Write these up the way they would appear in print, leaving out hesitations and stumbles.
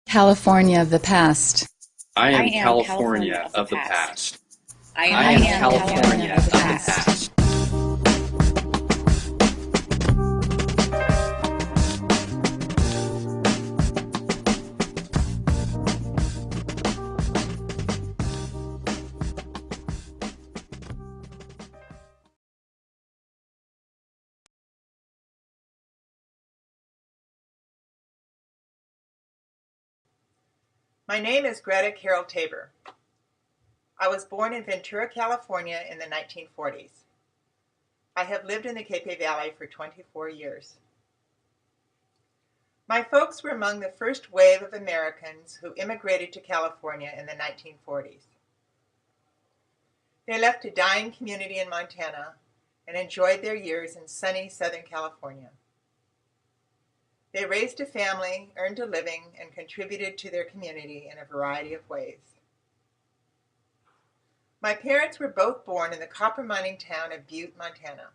California of the past. I I am am California California of the of the past. past. I I am am California California of of the the past. past. My name is Greta Taber. I was born in Ventura, California in the 1940s. I have lived in the Capay Valley for 24 years. My folks were among the first wave of Americans who immigrated to California in the 1940s. They left a dying community in Montana and enjoyed their years in sunny Southern California. They raised a family, earned a living, and contributed to their community in a variety of ways. My parents were both born in the copper mining town of Butte, Montana.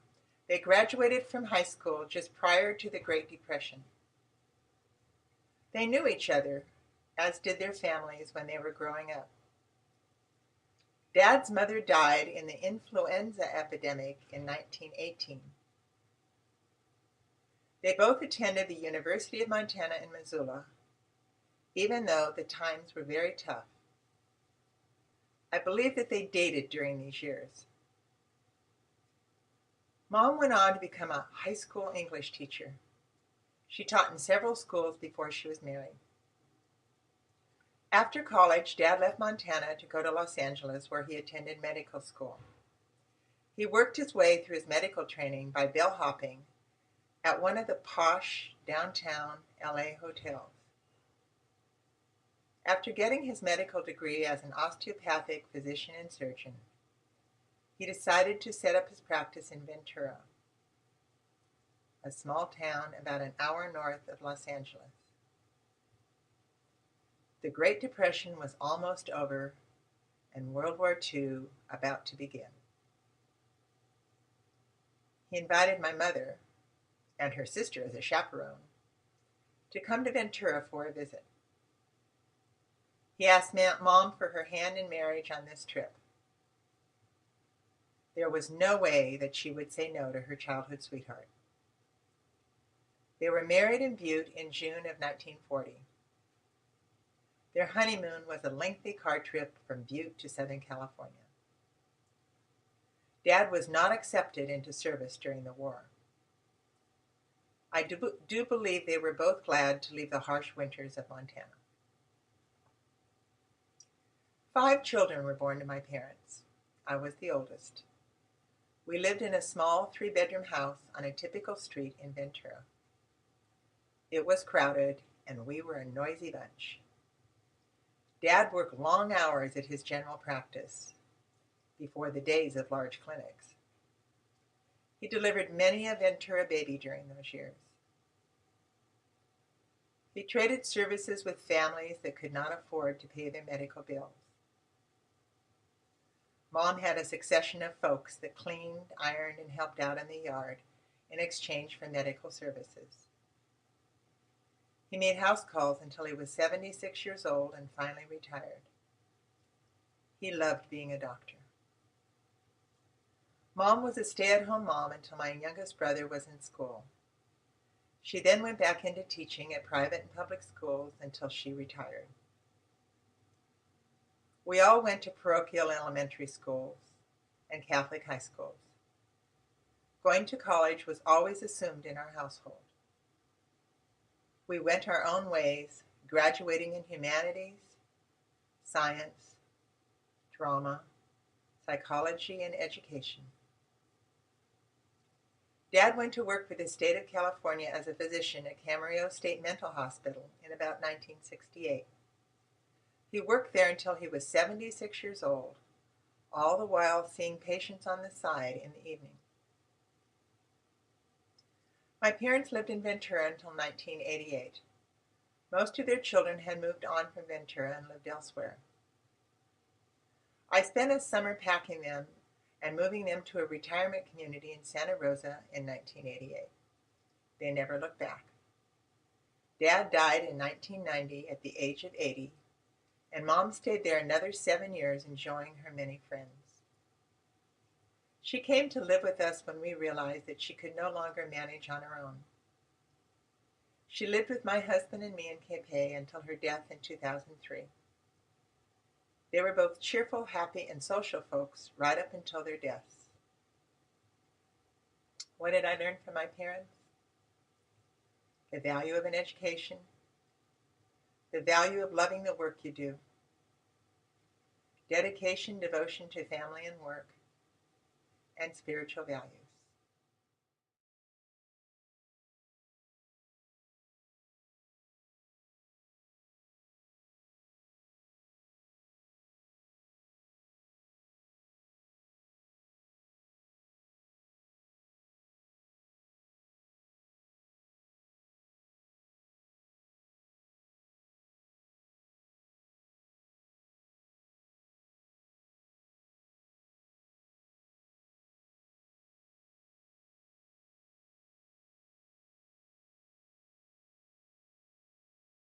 They graduated from high school just prior to the Great Depression. They knew each other, as did their families when they were growing up. Dad's mother died in the influenza epidemic in 1918. They both attended the University of Montana in Missoula, even though the times were very tough. I believe that they dated during these years. Mom went on to become a high school English teacher. She taught in several schools before she was married. After college, Dad left Montana to go to Los Angeles, where he attended medical school. He worked his way through his medical training by bellhopping at one of the posh downtown LA hotels. After getting his medical degree as an osteopathic physician and surgeon, he decided to set up his practice in Ventura, a small town about an hour north of Los Angeles. The Great Depression was almost over and World War II about to begin. He invited my mother and her sister as a chaperone to come to Ventura for a visit. He asked Mom for her hand in marriage on this trip. There was no way that she would say no to her childhood sweetheart. They were married in Butte in June of 1940. Their honeymoon was a lengthy car trip from Butte to Southern California. Dad was not accepted into service during the war. I do believe they were both glad to leave the harsh winters of Montana. 5 children were born to my parents. I was the oldest. We lived in a small 3-bedroom house on a typical street in Ventura. It was crowded, and we were a noisy bunch. Dad worked long hours at his general practice before the days of large clinics. He delivered many a Ventura baby during those years. He traded services with families that could not afford to pay their medical bills. Mom had a succession of folks that cleaned, ironed, and helped out in the yard in exchange for medical services. He made house calls until he was 76 years old and finally retired. He loved being a doctor. Mom was a stay-at-home mom until my youngest brother was in school. She then went back into teaching at private and public schools until she retired. We all went to parochial elementary schools and Catholic high schools. Going to college was always assumed in our household. We went our own ways, graduating in humanities, science, drama, psychology, and education. Dad went to work for the state of California as a physician at Camarillo State Mental Hospital in about 1968. He worked there until he was 76 years old, all the while seeing patients on the side in the evening. My parents lived in Ventura until 1988. Most of their children had moved on from Ventura and lived elsewhere. I spent a summer packing them and moving them to a retirement community in Santa Rosa in 1988. They never looked back. Dad died in 1990 at the age of 80, and Mom stayed there another 7 years enjoying her many friends. She came to live with us when we realized that she could no longer manage on her own. She lived with my husband and me in Capay until her death in 2003. They were both cheerful, happy, and social folks right up until their deaths. What did I learn from my parents? The value of an education, the value of loving the work you do, dedication, devotion to family and work, and spiritual values.